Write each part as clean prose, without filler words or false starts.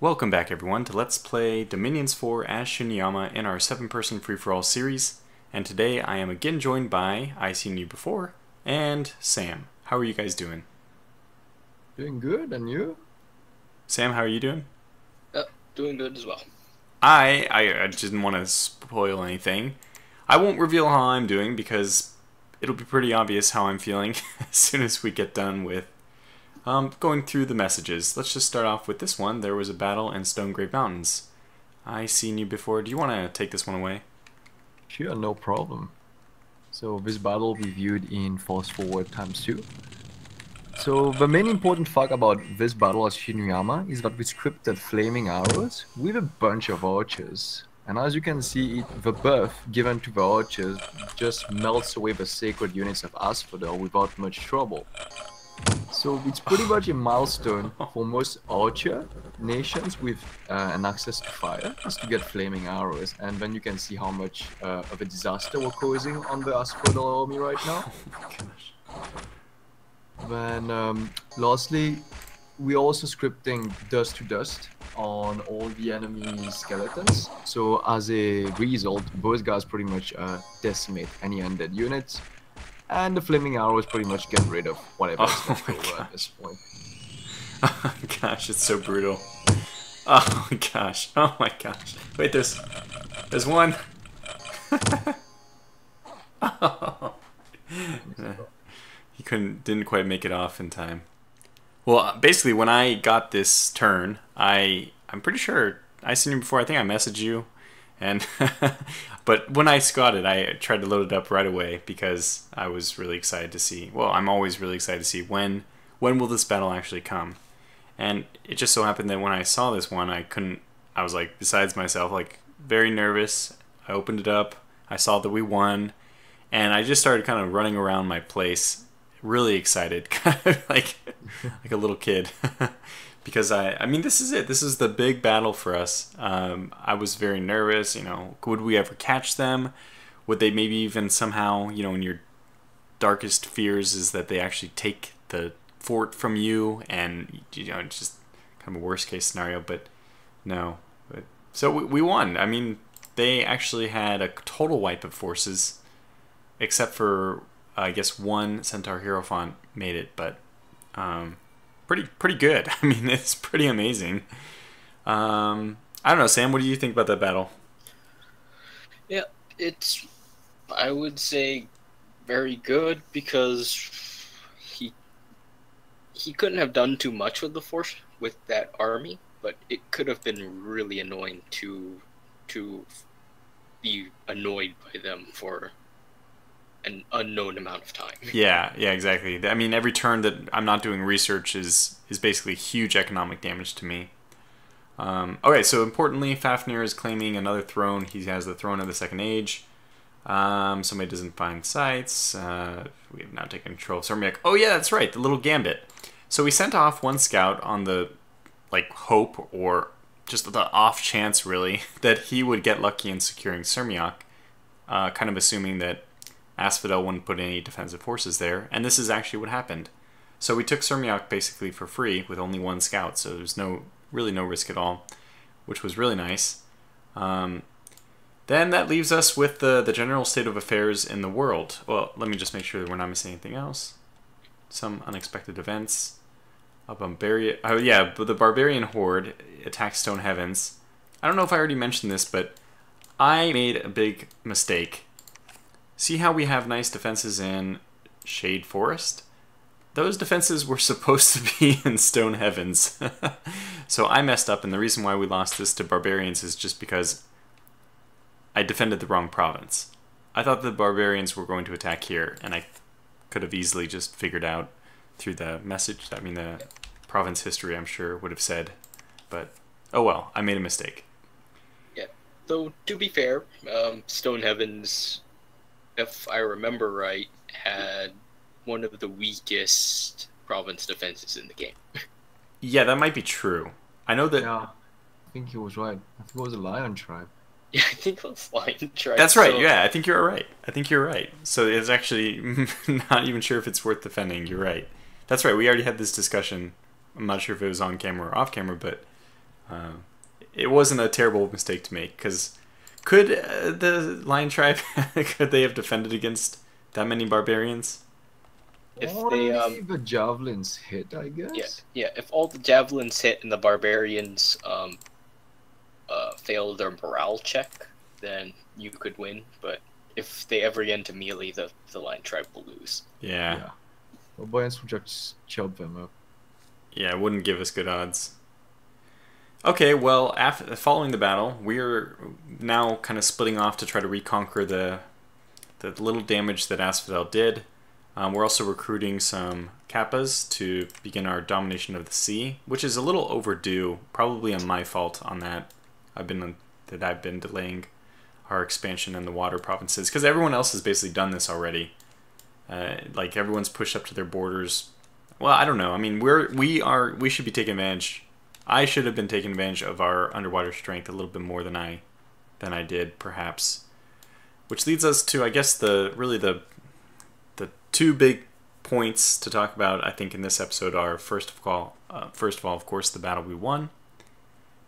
Welcome back everyone to Let's Play Dominions 4 as Shinuyama in our 7-person free-for-all series. And today I am again joined by I Seen You Before and Sam. How are you guys doing? Doing good, and you? Sam, how are you doing? Doing good as well. I didn't want to spoil anything. I won't reveal how I'm doing because it'll be pretty obvious how I'm feeling as soon as we get done with going through the messages. Let's just start off with this one. There was a battle in Stonegrave Mountains. I Seen You Before. Do you want to take this one away? Sure, no problem. So this battle we viewed in Fast Forward ×2. So the main important fact about this battle as Shinuyama is that we scripted flaming arrows with a bunch of archers. And as you can see, the buff given to the archers just melts away the sacred units of Asphodel without much trouble. So it's pretty much a milestone for most archer nations with an access to fire, is to get flaming arrows, and then you can see how much of a disaster we're causing on the Asphodel army right now. Oh my gosh. Then lastly, we're also scripting dust to dust on all the enemy skeletons. So as a result, those guys pretty much decimate any undead units. And the flaming arrows pretty much get rid of whatever is left over at this point. Oh my gosh, it's so brutal. Oh my gosh. Oh my gosh. Wait, there's one. Oh. He didn't quite make it off in time. Well, basically, when I got this turn, I'm pretty sure I seen you before. I think I messaged you, and but when I got it, I tried to load it up right away because I was really excited to see. Well, I'm always really excited to see when will this battle actually come. And it just so happened that when I saw this one, I was like, besides myself, like very nervous. I opened it up, I saw that we won, and I just started kind of running around my place, really excited, kind of like a little kid. Because I mean, this is it. This is the big battle for us. I was very nervous, you know, would we ever catch them? Would they maybe even somehow, you know, in your darkest fears is that they actually take the fort from you, and, you know, it's just kind of a worst case scenario, but no. So we won. I mean, they actually had a total wipe of forces, except for, I guess, one Centaur Hierophant made it, but pretty good. I mean, it's pretty amazing. I don't know, Sam, what do you think about that battle? Yeah, it's, I would say, very good because he couldn't have done too much with the force with that army, but it could have been really annoying to be annoyed by them for an unknown amount of time. Yeah, exactly. I mean, every turn that I'm not doing research is basically huge economic damage to me. Okay, so importantly, Fafnir is claiming another throne. He has the throne of the Second Age. Somebody doesn't find sites. We have now taken control of Sermiak. Oh yeah, that's right, the little gambit. So we sent off one scout on the, like, hope, or just the off chance, really, that he would get lucky in securing Sermiak, kind of assuming that Asphodel wouldn't put any defensive forces there, and this is actually what happened. So we took Sermiak basically for free with only one scout, so there's really no risk at all, which was really nice. Then that leaves us with the general state of affairs in the world. Well, let me just make sure that we're not missing anything else. Some unexpected events. A barbarian... Oh yeah, the barbarian horde attacks Stone Heavens. I don't know if I already mentioned this, but I made a big mistake. See how we have nice defenses in Shade Forest? Those defenses were supposed to be in Stone Heavens. So I messed up, and the reason why we lost this to barbarians is just because I defended the wrong province. I thought the barbarians were going to attack here, and I could have easily just figured out through the message. I mean, the province history, I'm sure, would have said. But, oh well, I made a mistake. Yeah, though, to be fair, Stone Heavens, if I remember right, had one of the weakest province defenses in the game. Yeah, that might be true. I know that... Yeah, I think he was right. I think it was a lion tribe. Yeah, I think it was Lion Tribe. That's right, yeah, I think you're right. I think you're right. So it's actually not even sure if it's worth defending. You're right. That's right, we already had this discussion. I'm not sure if it was on camera or off camera, but It wasn't a terrible mistake to make, because could the Lion Tribe could they have defended against that many barbarians? If Only they the javelins hit, I guess. yeah, if all the javelins hit and the barbarians fail their morale check, then you could win. But if they ever get into melee, the Lion Tribe will lose. Yeah. Barbarians would just chop them up. Yeah, it wouldn't give us good odds. Okay, well, following the battle, we're now kind of splitting off to try to reconquer the little damage that Asphodel did. We're also recruiting some Kappas to begin our domination of the sea, which is a little overdue. Probably on my fault on that. I've been delaying our expansion in the water provinces, because everyone else has basically done this already. Like, everyone's pushed up to their borders. Well, I don't know. I mean, we should be taking advantage. I should have been taking advantage of our underwater strength a little bit more than I did, perhaps. Which leads us to, I guess, the two big points to talk about, I think, in this episode are, first of all, of course, the battle we won.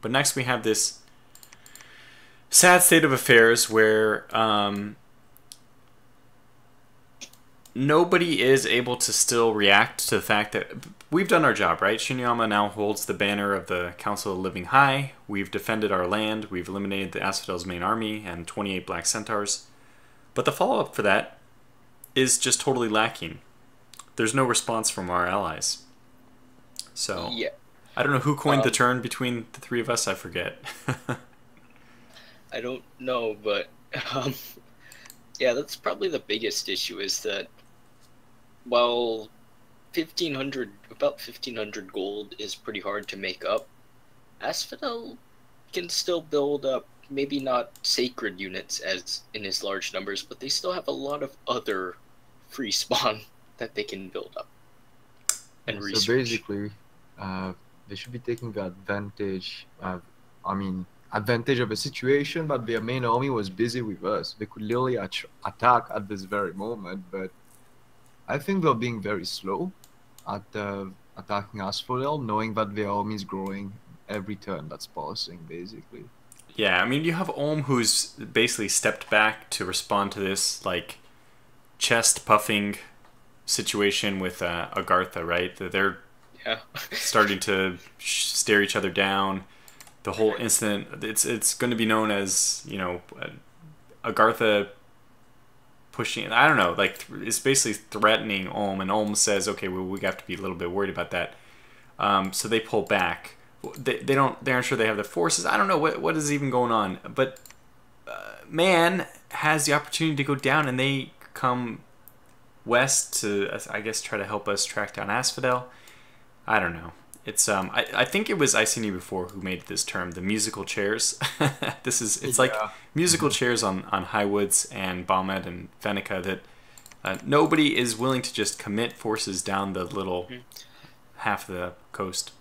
But next we have this sad state of affairs where nobody is able to still react to the fact that we've done our job, right? Shinuyama now holds the banner of the Council of Living High. We've defended our land. We've eliminated the Asphodel's main army and 28 Black Centaurs. But the follow-up for that is just totally lacking. There's no response from our allies. So, Yeah. I don't know who coined the term between the three of us. I forget. I don't know, but yeah, that's probably the biggest issue, is that while about 1,500 gold is pretty hard to make up, Asphodel can still build up, maybe not sacred units as in his large numbers, but they still have a lot of other free spawn that they can build up and research. So basically, they should be taking advantage of a situation, but their main army was busy with us. They could literally attack at this very moment, but I think they're being very slow at attacking Asphodel, knowing that their army is growing every turn that's passing, basically. Yeah, I mean, you have Olm, who's basically stepped back to respond to this, like, chest-puffing situation with Agartha, right? That they're starting to stare each other down. The whole incident, it's going to be known as, Agartha pushing, I don't know, like, it's basically threatening Olm, and Olm says, okay, well, we have to be a little bit worried about that. So they pull back. They aren't sure they have the forces. I don't know what is even going on. But man has the opportunity to go down, and they come west to, I guess, try to help us track down Asphodel. I don't know. It's I think it was Iceni before who made this term, the musical chairs. It's like musical chairs on Highwoods and Balmed and Venica, that nobody is willing to just commit forces down the little half of the coast.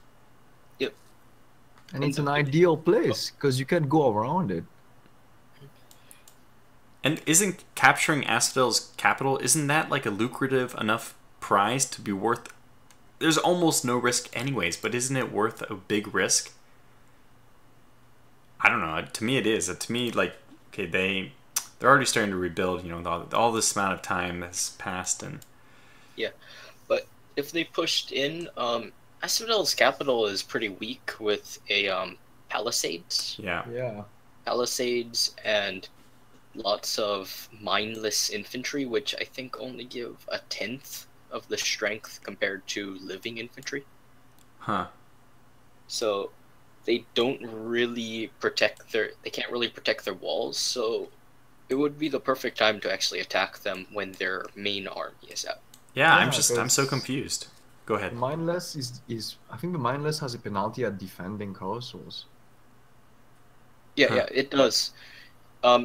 Yep. And it's an ideal place because you can go around it. And isn't capturing Asphodel's capital, isn't that like a lucrative enough prize to be worth? There's almost no risk anyways, but isn't it worth a big risk? I don't know. To me, it is. To me, like, okay, they're already starting to rebuild. All this amount of time has passed, and yeah. But if they pushed in, Asphodel's capital is pretty weak with a palisades. Yeah. Palisades and lots of mindless infantry, which I think only give a 10th of the strength compared to living infantry. Huh. So they don't really they can't really protect their walls, so it would be the perfect time to actually attack them when their main army is out. Yeah, I'm so confused. Go ahead. The mindless is I think the mindless has a penalty at defending castles. Yeah, it does.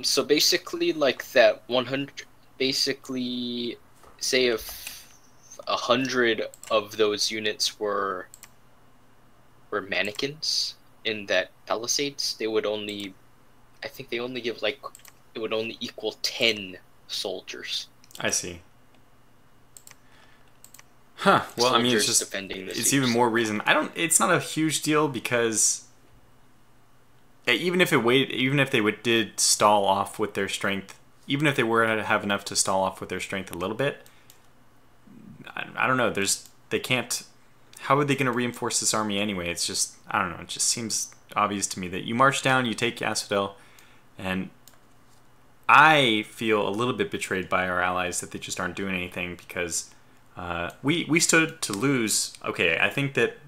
So basically, like that 100, basically, say if 100 of those units were mannequins in that palisades, they would only, I think they only give like, it would only equal 10 soldiers. I see. Huh. Well, I mean, it's just defending the it's siege. even more reason. It's not a huge deal because even if did stall off with their strength, even if they were to have enough to stall off with their strength a little bit, I don't know. They can't. How are they going to reinforce this army anyway? It's just, I don't know. It just seems obvious to me that you march down, you take Asphodel, and I feel a little bit betrayed by our allies that they just aren't doing anything because we stood to lose. Okay, I think that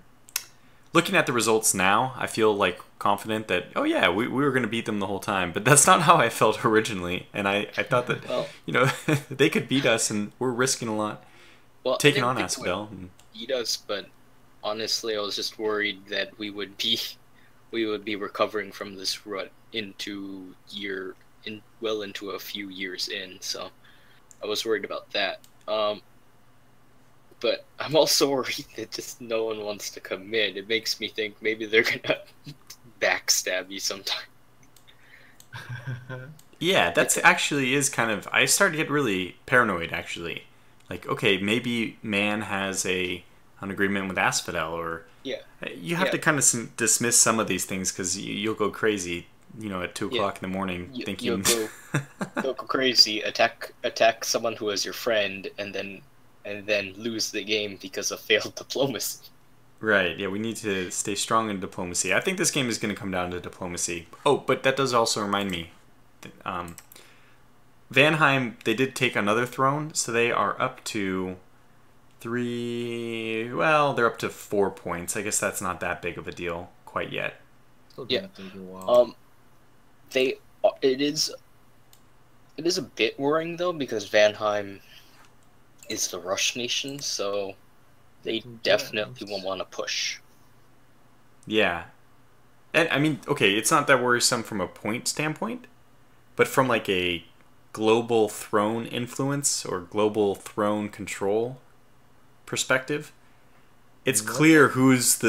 looking at the results now, I feel like confident that, oh yeah, we were going to beat them the whole time. But that's not how I felt originally. And I thought that, they could beat us and we're risking a lot taking on Asphodel. Beat us, but honestly, I was just worried that we would be recovering from this rut into a few years in. So I was worried about that. But I'm also worried that just no one wants to commit. It makes me think maybe they're gonna backstab you sometime. Yeah, that's actually is kind of... I started to get really paranoid, actually. Like, okay, maybe man has an agreement with Asphodel, or... Yeah. You have to kind of dismiss some of these things, because you'll go crazy, at 2 o'clock in the morning, thinking... You'll go crazy, attack someone who is your friend, and then lose the game because of failed diplomacy. Right, yeah, we need to stay strong in diplomacy. I think this game is going to come down to diplomacy. Oh, but that does also remind me. Vanheim, they did take another throne, so they are up to 3... Well, they're up to 4 points. I guess that's not that big of a deal quite yet. Yeah. It is a bit worrying, though, because Vanheim is the Rush nation, so they definitely won't want to push. Yeah. And, I mean, okay, it's not that worrisome from a point standpoint, but from, like, a global throne influence or global throne control perspective, it's clear who's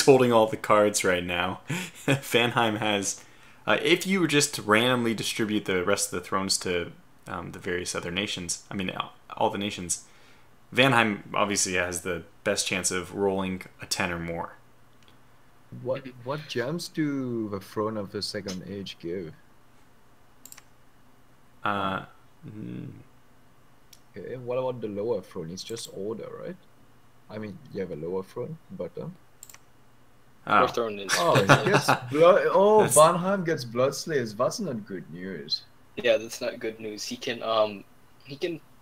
holding all the cards right now. Vanheim has... if you just randomly distribute the rest of the thrones to the various other nations, I mean, all the nations, Vanheim obviously has the best chance of rolling a 10 or more. What gems do the Throne of the Second Age give? Okay, what about the lower throne? It's just order, right? I mean, you have a lower throne, but Lower throne is... Oh, he gets Vanheim gets Bloodslayers. That's not good news. Yeah, that's not good news. He can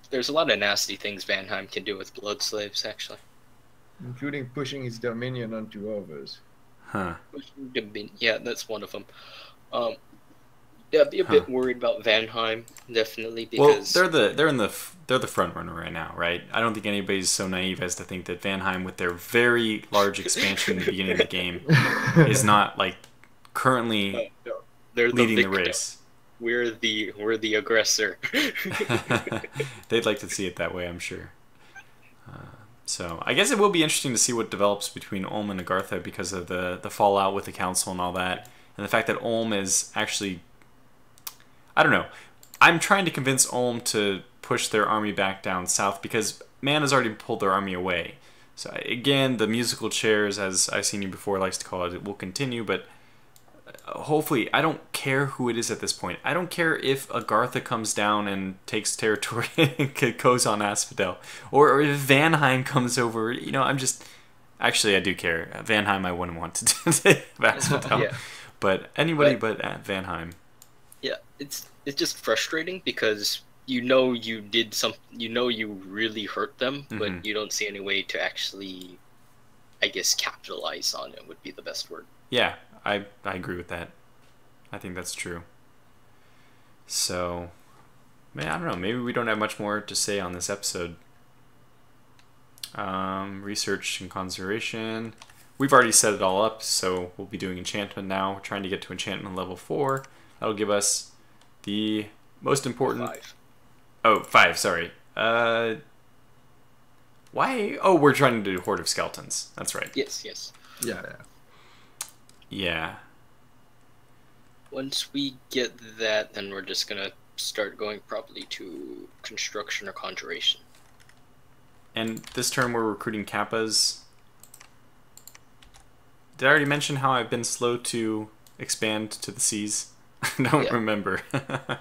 there's a lot of nasty things Vanheim can do with Bloodslaves, actually. Including pushing his dominion onto others. Huh. Yeah, that's one of them. Yeah, I'd be a bit worried about Vanheim, definitely, because... Well, they're the front runner right now, right? I don't think anybody's so naive as to think that Vanheim, with their very large expansion in the beginning of the game, is not, like, currently leading the race. We're the aggressor. They'd like to see it that way, I'm sure. So I guess it will be interesting to see what develops between Ulm and Agartha because of the fallout with the council and all that, and the fact that Ulm is actually... I don't know. I'm trying to convince Ulm to push their army back down south because man has already pulled their army away. So again, the musical chairs, as I've seen you before, likes to call it, will continue, but hopefully, I don't care who it is at this point. I don't care if Agartha comes down and takes territory and goes on Asphodel, or if Vanheim comes over. I'm just... Actually, I do care. Vanheim, I wouldn't want to take Asphodel. Yeah. But anybody but Vanheim. Yeah, it's just frustrating because you really hurt them, but you don't see any way to actually, I guess, capitalize on it would be the best word. Yeah, I agree with that. I think that's true. So, man, I don't know. Maybe we don't have much more to say on this episode. Research and conservation. We've already set it all up, so we'll be doing enchantment now. We're trying to get to enchantment level 4. That'll give us the most important... 5. Oh, 5, sorry. Why? Oh, we're trying to do Horde of Skeletons. That's right. Yes. Yeah. Once we get that, then we're just gonna start going probably to construction or conjuration. And this term we're recruiting Kappas. Did I already mention how I've been slow to expand to the seas? I don't remember.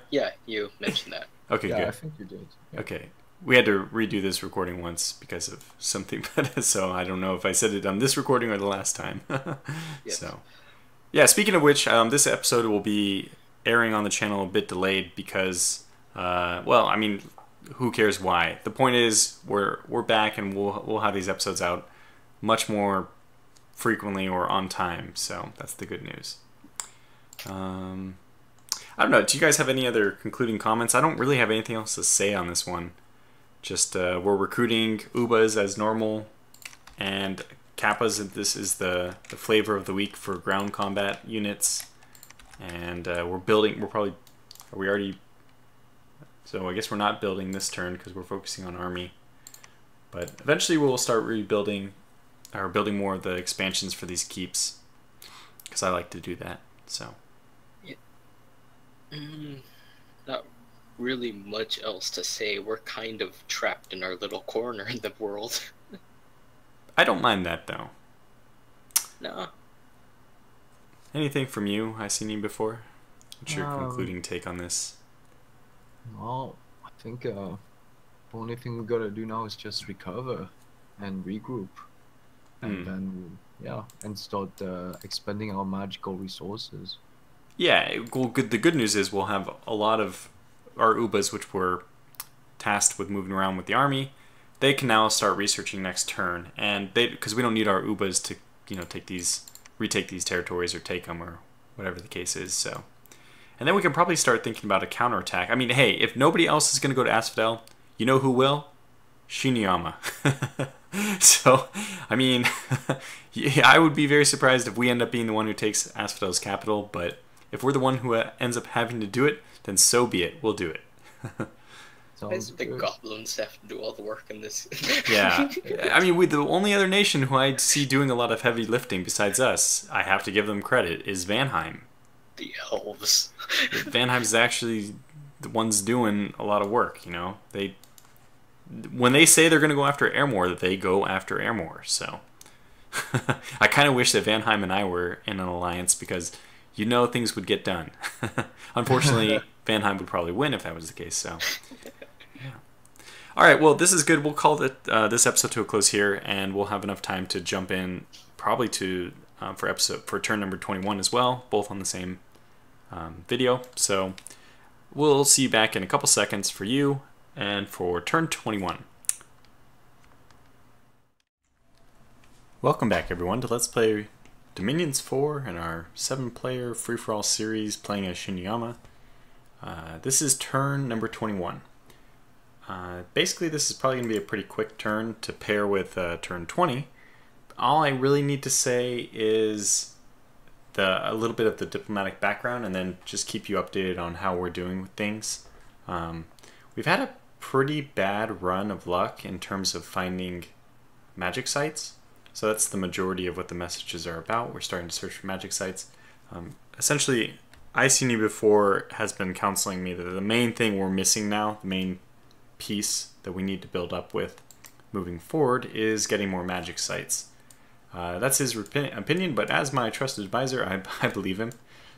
Yeah, you mentioned that. Okay, Yeah, good. I think you did. Yeah. Okay. We had to redo this recording once because of something, so I don't know if I said it on this recording or the last time. Yes. So, yeah, speaking of which, this episode will be airing on the channel a bit delayed because, well, I mean, who cares why? The point is, we're back and we'll have these episodes out much more frequently or on time, so that's the good news. I don't know, do you guys have any other concluding comments? I don't really have anything else to say on this one. Just, we're recruiting Ubas as normal, and Kappas, this is the flavor of the week for ground combat units. And we're probably, are we already, so I guess we're not building this turn because we're focusing on army. But eventually we'll start rebuilding, or building more of the expansions for these keeps, because I like to do that, so. Yeah. Not really much else to say. We're kind of trapped in our little corner in the world. I don't mind that, though. No. Anything from you? I've seen you before. What's your concluding take on this? Well, I think the only thing we gotta do now is just recover and regroup. And then, yeah, and start expending our magical resources. Yeah, well, the good news is we'll have a lot of our Ubas, which were tasked with moving around with the army. They can now start researching next turn, and because we don't need our Ubas to, you know, retake these territories or take them or whatever the case is. So, and then we can probably start thinking about a counterattack. I mean, hey, if nobody else is going to go to Asphodel, you know who will? Shinuyama. So, I mean, yeah, I would be very surprised if we end up being the one who takes Asphodel's capital, but if we're the one who ends up having to do it, then so be it. We'll do it. The goblins have to do all the work in this. Yeah. I mean, the only other nation who I see doing a lot of heavy lifting besides us, I have to give them credit, is Vanheim. The elves. Vanheim is actually the ones doing a lot of work, you know? When they say they're going to go after Airmore, they go after Airmore, so. I kind of wish that Vanheim and I were in an alliance because you know things would get done. Unfortunately, Vanheim would probably win if that was the case, so. Yeah. All right, well, this is good. We'll call this episode to a close here, and we'll have enough time to jump in probably to for turn number 21 as well, both on the same video. So we'll see you back in a couple seconds for you and for turn 21. Welcome back, everyone, to Let's Play Dominions 4 in our 7-player free-for-all series playing as Shinuyama. This is turn number 21. Basically, this is probably going to be a pretty quick turn to pair with turn 20. All I really need to say is a little bit of the diplomatic background and then just keep you updated on how we're doing with things. We've had a pretty bad run of luck in terms of finding magic sites. So that's the majority of what the messages are about. We're starting to search for magic sites. Essentially, I Seen You Before has been counseling me that the main thing we're missing now, the main piece that we need to build up with moving forward, is getting more magic sites. That's his opinion, but as my trusted advisor, I believe him.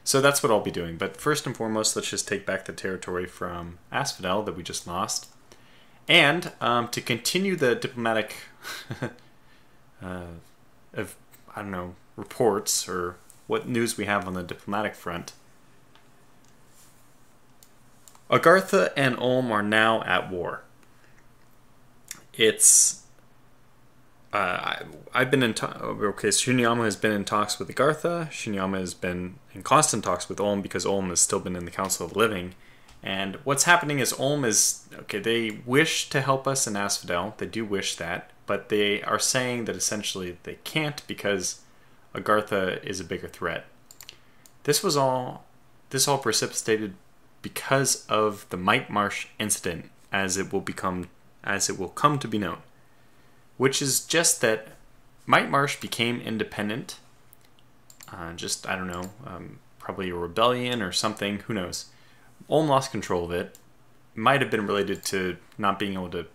So that's what I'll be doing. But first and foremost, let's just take back the territory from Asphodel that we just lost. And to continue the diplomatic I don't know, reports or what news we have on the diplomatic front. Agartha and Ulm are now at war. It's I've been in okay, Shinuyama has been in talks with Agartha. Shinuyama has been in constant talks with Ulm because Ulm has still been in the Council of Living. And what's happening is Ulm is, okay, they wish to help us in Asphodel. They do wish that. But they are saying that essentially they can't because Agartha is a bigger threat. This all precipitated because of the Might Marsh incident, as it will come to be known, which is just that Might Marsh became independent. I don't know, probably a rebellion or something. Who knows? Ulm lost control of it. Might have been related to not being able to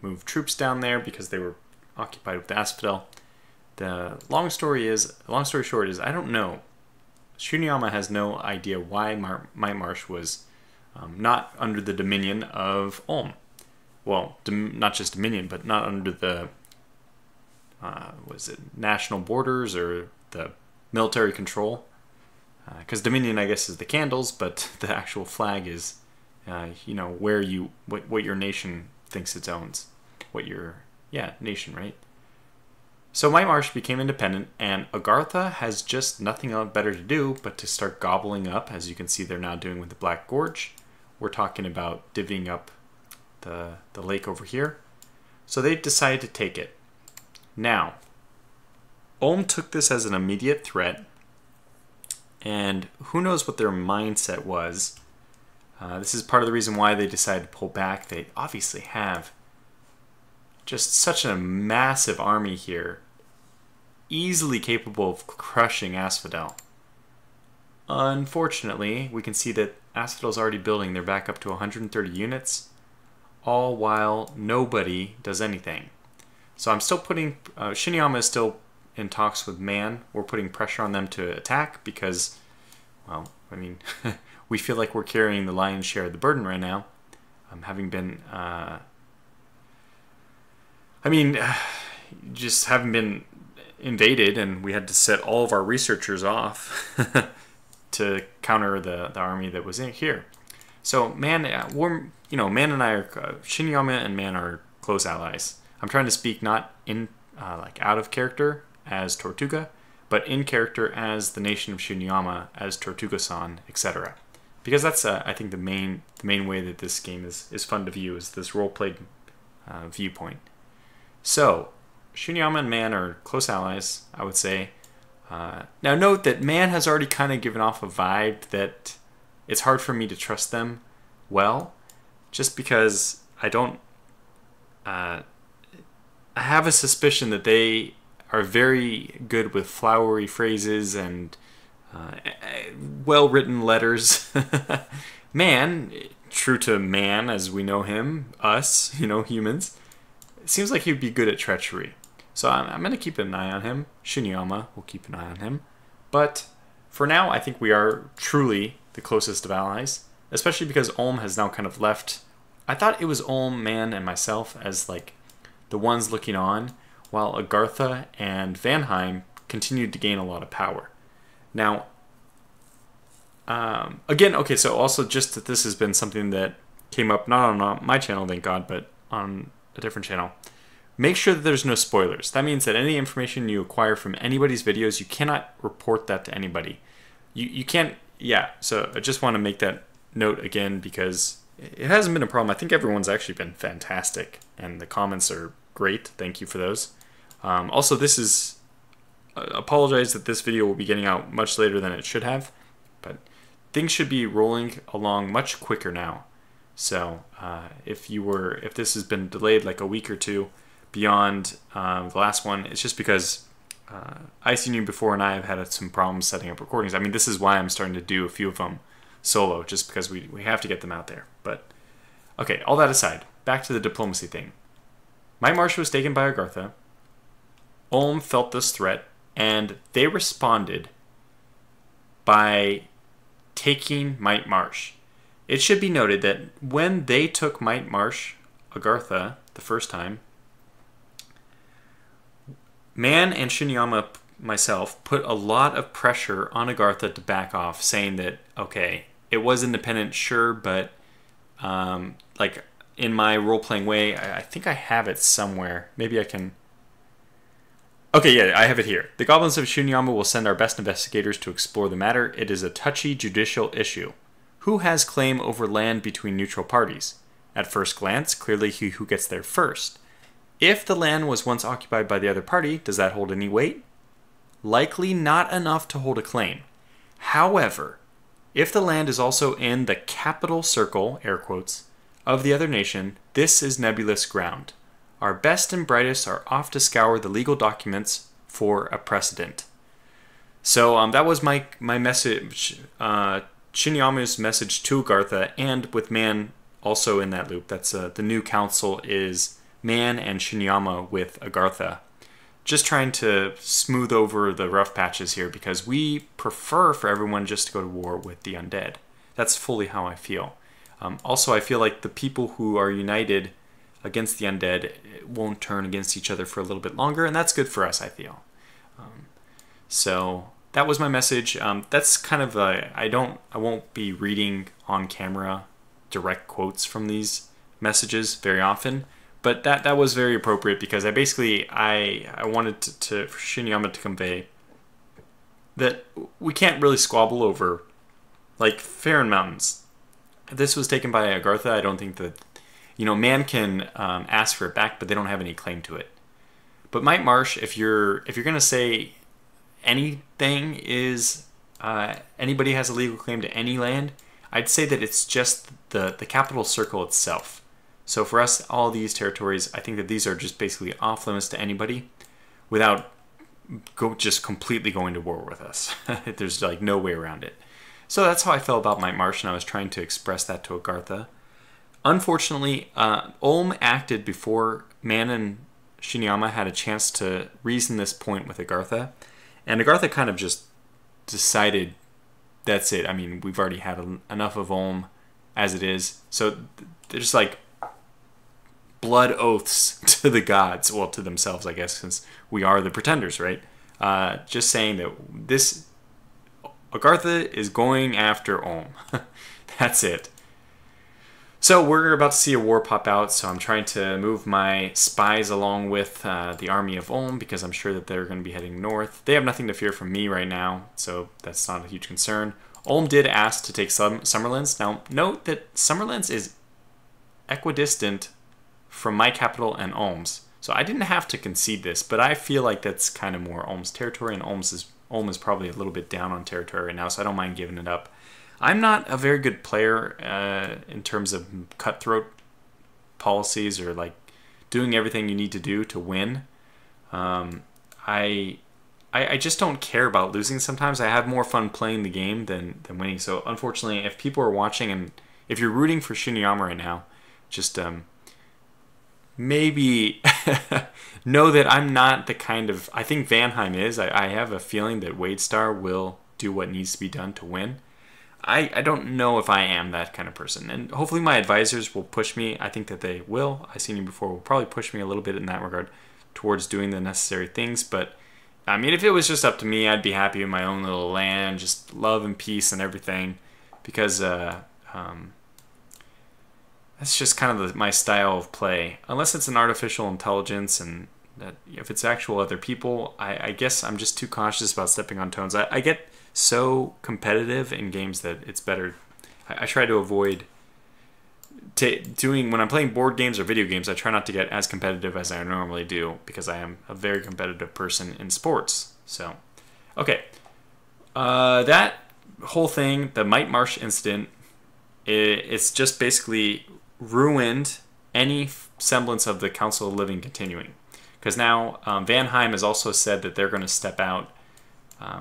move troops down there because they were occupied with Asphodel. The long story short is I don't know. Shinuyama has no idea why Might Marsh was not under the dominion of Ulm. Well, not just dominion, but not under the was it national borders or the military control? Because dominion, I guess, is the candles, but the actual flag is, where what your nation thinks it owns, what your nation, right? So Might Marsh became independent, and Agartha has just nothing better to do but to start gobbling up, as you can see they're now doing with the Black Gorge. We're talking about divvying up the lake over here. So they decided to take it. Now, Ulm took this as an immediate threat, and who knows what their mindset was. This is part of the reason why they decided to pull back. They obviously have just such a massive army here, easily capable of crushing Asphodel. Unfortunately, we can see that Asphodel's already building. They're back up to 130 units, all while nobody does anything. So I'm still putting... Shinuyama is still in talks with Man. We're putting pressure on them to attack because, well, I mean, we feel like we're carrying the lion's share of the burden right now. Having been... just having been invaded, and we had to set all of our researchers off to counter the army that was in here. So Man, Man and I are Shinuyama and Man are close allies. I'm trying to speak not in like out of character as Tortuga, but in character as the nation of Shinuyama, as Tortuga-san, etc. Because that's I think the main way that this game is fun to view, is this role-played viewpoint. So, Shinuyama and Man are close allies, I would say. Now note that Man has already kind of given off a vibe that it's hard for me to trust them well, just because I don't... I have a suspicion that they are very good with flowery phrases and well-written letters. Man, true to Man as we know him, us, humans, it seems like he'd be good at treachery. So I'm going to keep an eye on him. Shinuyama will keep an eye on him. But for now, I think we are truly the closest of allies, especially because Ulm has now kind of left. I thought it was Ulm, Man, and myself as like the ones looking on, while Agartha and Vanheim continued to gain a lot of power. Now, again, okay, so also just that this has been something that came up not on my channel, thank God, but on a different channel. Make sure that there's no spoilers. That means that any information you acquire from anybody's videos, you cannot report that to anybody. You can't, so I just want to make that note again, because it hasn't been a problem. I think everyone's actually been fantastic, and the comments are great. Thank you for those. Also, this is... apologize that this video will be getting out much later than it should have, but things should be rolling along much quicker now. So if this has been delayed like a week or two beyond the last one, it's just because Icy Knew Before and I have had some problems setting up recordings. I mean, this is why I'm starting to do a few of them solo, just because we have to get them out there. But okay, all that aside, back to the diplomacy thing. Might Marsh was taken by Agartha. Ulm felt this threat, and they responded by taking Might Marsh. It should be noted that when they took Might Marsh, Agartha, the first time, Man and Shinuyama, myself, put a lot of pressure on Agartha to back off, saying that, okay, it was independent, sure, but like in my role-playing way, I think I have it somewhere. Maybe I can... Okay, yeah, I have it here. The Goblins of Shinuyama will send our best investigators to explore the matter. It is a touchy judicial issue. Who has claim over land between neutral parties? At first glance, clearly he who gets there first. If the land was once occupied by the other party, does that hold any weight? Likely not enough to hold a claim. However, if the land is also in the capital circle, air quotes, of the other nation, this is nebulous ground. Our best and brightest are off to scour the legal documents for a precedent. So that was my message, Shinuyama's message to Agartha, and with Man also in that loop. That's the new council is Man and Shinuyama with Agartha. just trying to smooth over the rough patches here because we prefer for everyone just to go to war with the undead. That's fully how I feel. Also, I feel like the people who are united against the undead won't turn against each other for a little bit longer, and that's good for us, I feel. So that was my message. That's kind of I won't be reading on camera direct quotes from these messages very often, but that was very appropriate because I wanted to for Shinuyama to convey that we can't really squabble over like Farron Mountains. This was taken by Agartha. I don't think that, man can ask for it back, but they don't have any claim to it. But Might Marsh, if you're gonna say anything is anybody has a legal claim to any land, I'd say that it's just the capital circle itself. So for us, all these territories, I think that these are just basically off limits to anybody without just completely going to war with us. There's like no way around it. So that's how I felt about Might Marsh, and I was trying to express that to Agartha. Unfortunately, Ulm acted before Man and Shinuyama had a chance to reason this point with Agartha, and Agartha kind of just decided, that's it. I mean, we've already had enough of Ulm as it is. So there's like blood oaths to the gods, well, to themselves, I guess, since we are the pretenders, right? Just saying that this Agartha is going after Ulm. That's it. So we're about to see a war pop out, so I'm trying to move my spies along with the army of Ulm because I'm sure that they're going to be heading north. They have nothing to fear from me right now, so that's not a huge concern. Ulm did ask to take Summerlands. Now, note that Summerlands is equidistant from my capital and Ulm's. So I didn't have to concede this, but I feel like that's kind of more Ulm's territory, and Ulm is probably a little bit down on territory right now, so I don't mind giving it up. I'm not a very good player in terms of cutthroat policies or like doing everything you need to do to win. I just don't care about losing sometimes. I have more fun playing the game than winning. So unfortunately, if people are watching and if you're rooting for Shinuyama right now, just maybe know that I'm not the kind of... I think Vanheim is. I have a feeling that Wadestar will do what needs to be done to win. I don't know if I am that kind of person. And hopefully my advisors will push me. I think that they will. I've seen you before. Will probably push me a little bit in that regard towards doing the necessary things. But, I mean, if it was just up to me, I'd be happy in my own little land. Just love and peace and everything. Because that's just kind of my style of play. Unless it's an artificial intelligence and that if it's actual other people, I guess I'm just too cautious about stepping on toes. I get so competitive in games that it's better. I try to avoid when I'm playing board games or video games. I try not to get as competitive as I normally do because I am a very competitive person in sports. So, okay, that whole thing, the Might Marsh incident, it's just basically ruined any semblance of the Council of Living continuing. Because now Vanheim has also said that they're going to step out.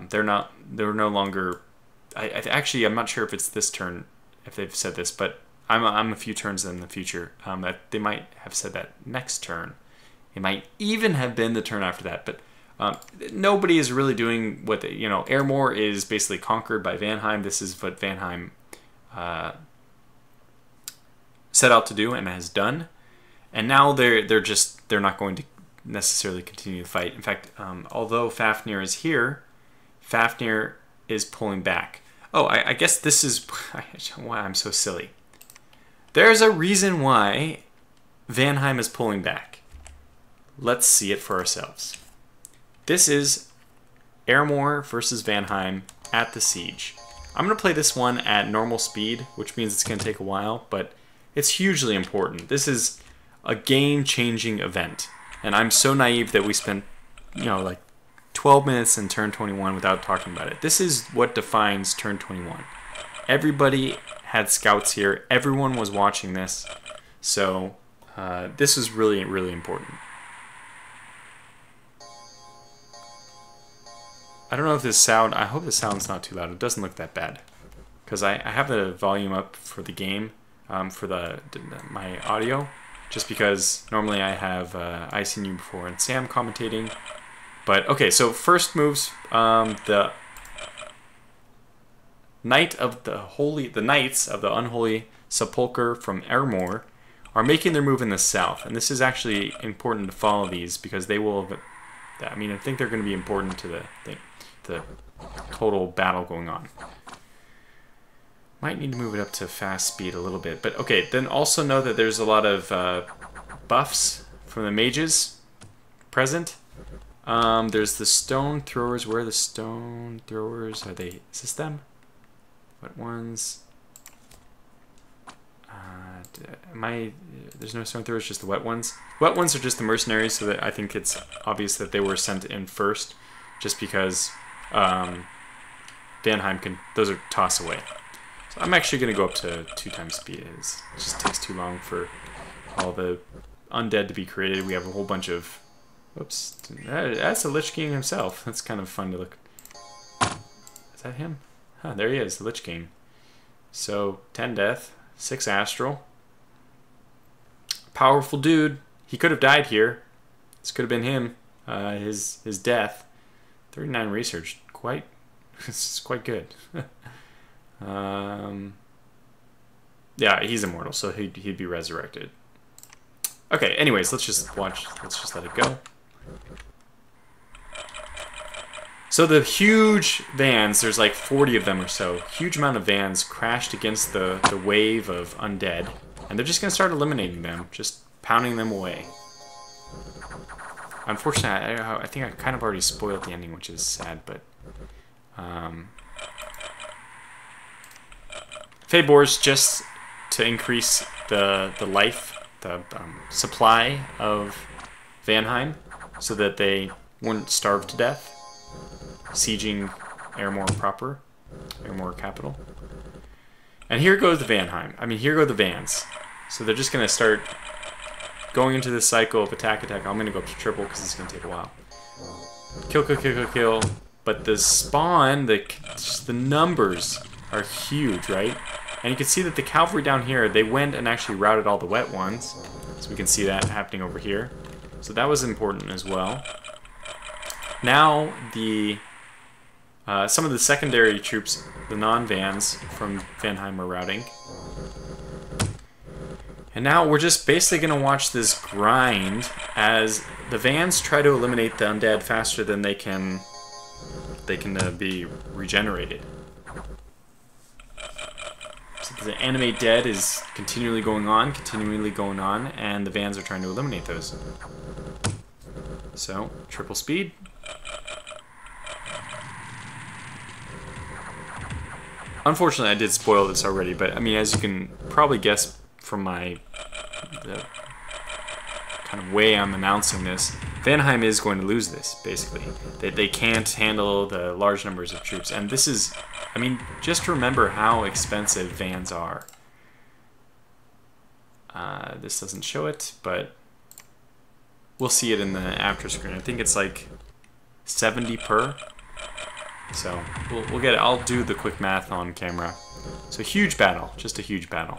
They're no longer. Actually, I'm not sure if it's this turn, if they've said this, but I'm a few turns in the future. That they might have said that next turn. It might even have been the turn after that. But nobody is really doing what they, Airmore is basically conquered by Vanheim. This is what Vanheim set out to do and has done. And now they're not going to necessarily continue to fight. In fact, although Fafnir is here, Fafnir is pulling back. Oh, I guess this is why I'm so silly. There's a reason why Vanheim is pulling back. Let's see it for ourselves. This is Airmore versus Vanheim at the siege. I'm going to play this one at normal speed, which means it's going to take a while, but it's hugely important. This is a game-changing event. And I'm so naive that we spent, like 12 minutes in turn 21 without talking about it. This is what defines turn 21. Everybody had scouts here. Everyone was watching this. So this is really, really important. I don't know if this sound... I hope the sound's not too loud. It doesn't look that bad. Because I have the volume up for the game, for my audio. Just because normally I have I Seen You Before and Sam commentating, But okay, so first moves the Knights of the Unholy Sepulchre from Ermor are making their move in the south, and this is actually important to follow these because they will. I mean, I think they're going to be important to the total battle going on. Might need to move it up to fast speed a little bit, but okay. Then also know that there's a lot of buffs from the mages present. There's the stone throwers. Where are the stone throwers? Are they? Is this them? What ones? There's no stone throwers, just the wet ones. Wet ones are just the mercenaries, so that I think it's obvious that they were sent in first, just because Vanheim can. Those are toss away. So I'm actually going to go up to 2 times speed. It just takes too long for all the undead to be created. We have a whole bunch of. Whoops, that's the Lich King himself. That's kind of fun to look. Is that him? Huh, there he is, the Lich King. So 10 death, 6 astral. Powerful dude. He could have died here. This could have been him. His death. 39 research. It's quite good. Yeah, he's immortal, so he'd be resurrected. Okay, anyways, let's just watch. Let's just let it go. So the huge vans, there's like 40 of them or so, huge amount of vans crashed against the wave of undead, and they're just going to start eliminating them, just pounding them away. Unfortunately, I think I kind of already spoiled the ending, which is sad, but... Fabors, just to increase the life, the supply of Vanheim, so that they wouldn't starve to death. Sieging Ermor proper, Ermor capital. And here goes the Vanheim. I mean, here go the Vans. So they're just going to start going into this cycle of attack. I'm going to go up to triple because it's going to take a while. Kill. But the spawn, just the numbers are huge, right? And you can see that the cavalry down here, they went and actually routed all the wet ones. So we can see that happening over here. So that was important as well. Now some of the secondary troops, the non-Vans from Vanheim, are routing. And now we're just basically going to watch this grind as the Vans try to eliminate the undead faster than they can be regenerated. So the animate dead is continually going on, and the Vans are trying to eliminate those. So, triple speed. Unfortunately, I did spoil this already, but I mean, as you can probably guess from the kind of way I'm announcing this, Vanheim is going to lose this, basically. They can't handle the large numbers of troops, and this is, I mean, just remember how expensive Vans are. This doesn't show it, but we'll see it in the after screen. I think it's like 70 per. So we'll get it. I'll do the quick math on camera. So huge battle, just a huge battle.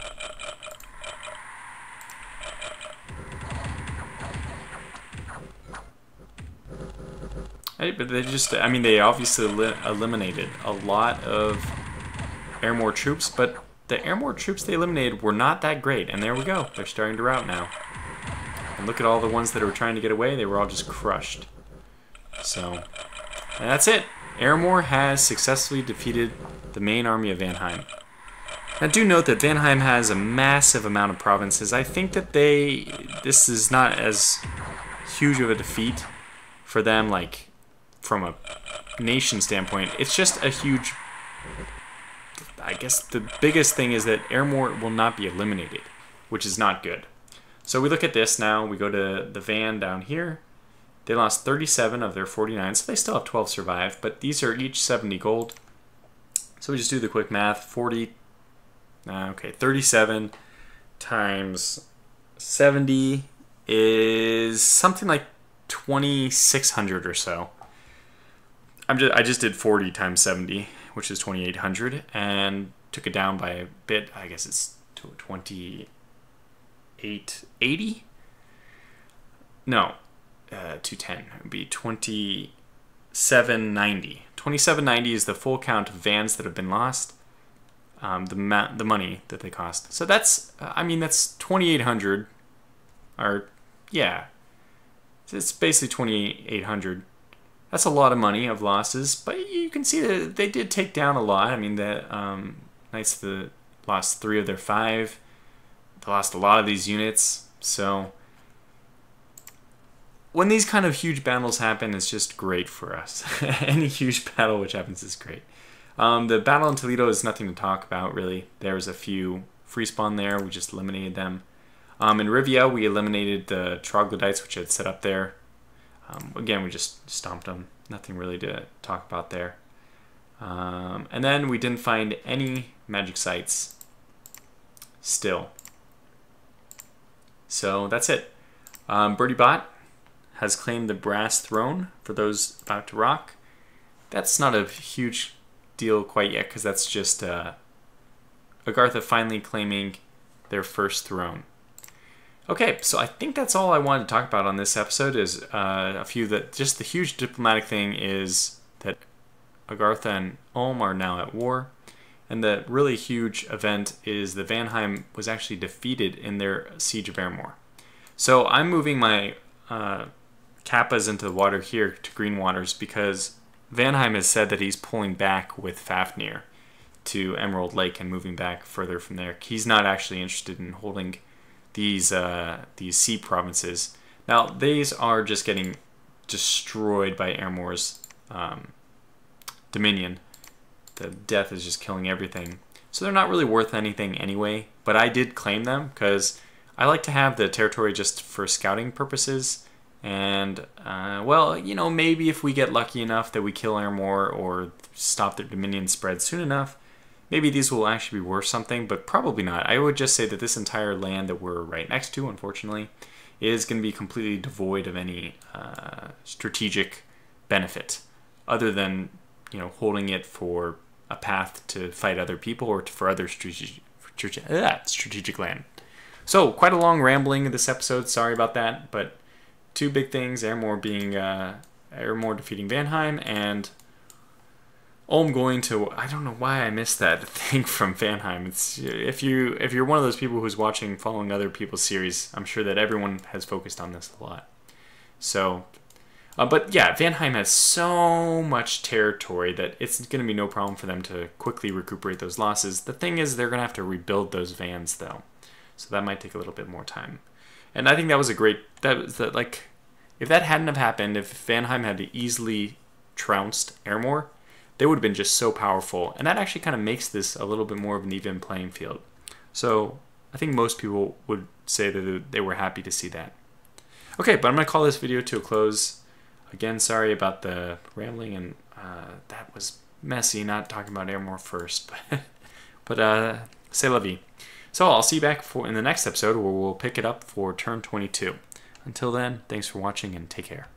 But I mean, they obviously eliminated a lot of Ermor troops, but the Ermor troops they eliminated were not that great. And there we go. They're starting to rout now. And look at all the ones that were trying to get away. They were all just crushed. So, and that's it. Ermor has successfully defeated the main army of Vanheim. Now do note that Vanheim has a massive amount of provinces. I think that this is not as huge of a defeat for them, like, from a nation standpoint. It's just a huge... I guess the biggest thing is that Ermor will not be eliminated, which is not good. So we look at this now. We go to the Van down here. They lost 37 of their 49, so they still have 12 survived, but these are each 70 gold. So we just do the quick math. 37 times 70 is something like 2,600 or so. I just did 40 times 70, which is 2,800, and took it down by a bit. I guess it's 2,880? No. 210. It would be 2790. 2790 is the full count of vans that have been lost. The money that they cost. So that's, I mean, that's 2,800. Or, yeah. It's basically 2,800. That's a lot of money of losses, but you can see that they did take down a lot. I mean, the Knights lost 3 of their 5. They lost a lot of these units. So when these kind of huge battles happen, it's just great for us. Any huge battle which happens is great. The battle in Toledo is nothing to talk about, really. There was a few free spawn there. We just eliminated them. In Rivia, we eliminated the troglodytes, which had set up there. Again, we just stomped them. Nothing really to talk about there. And then we didn't find any magic sites still. So that's it. Birdie Bot has claimed the brass throne for those about to rock. That's not a huge deal quite yet, because that's just Agartha finally claiming their first throne. Okay, so I think that's all I wanted to talk about on this episode. Is just the huge diplomatic thing is that Agartha and Ulm are now at war, and the really huge event is that Vanheim was actually defeated in their siege of Airmore. So I'm moving my Kappas into the water here to green waters because Vanheim has said that he's pulling back with Fafnir to Emerald Lake and moving back further from there. He's not actually interested in holding these sea provinces. Now, these are just getting destroyed by Airmore's dominion. The death is just killing everything. So they're not really worth anything anyway, but I did claim them because I like to have the territory just for scouting purposes. And, well, you know, maybe if we get lucky enough that we kill Airmore or stop their dominion spread soon enough, maybe these will actually be worth something, but probably not. I would just say that this entire land that we're right next to, unfortunately, is going to be completely devoid of any strategic benefit, other than, you know, holding it for a path to fight other people or for other strategic land. So, quite a long rambling this episode. Sorry about that, but 2 big things: Airmore defeating Vanheim, and Ulm going to, I don't know why I missed that thing from Vanheim. It's if you're one of those people who's following other people's series, I'm sure that everyone has focused on this a lot. So, but yeah, Vanheim has so much territory that it's going to be no problem for them to quickly recuperate those losses. The thing is, they're going to have to rebuild those vans though, so that might take a little bit more time. And I think that was if that hadn't have happened, if Vanheim had easily trounced Airmore, they would have been just so powerful. And that actually kind of makes this a little bit more of an even playing field. So I think most people would say that they were happy to see that. Okay, but I'm going to call this video to a close. Again, sorry about the rambling, and that was messy, not talking about Airmore first. But c'est la vie. So I'll see you back in the next episode where we'll pick it up for turn 22. Until then, thanks for watching and take care.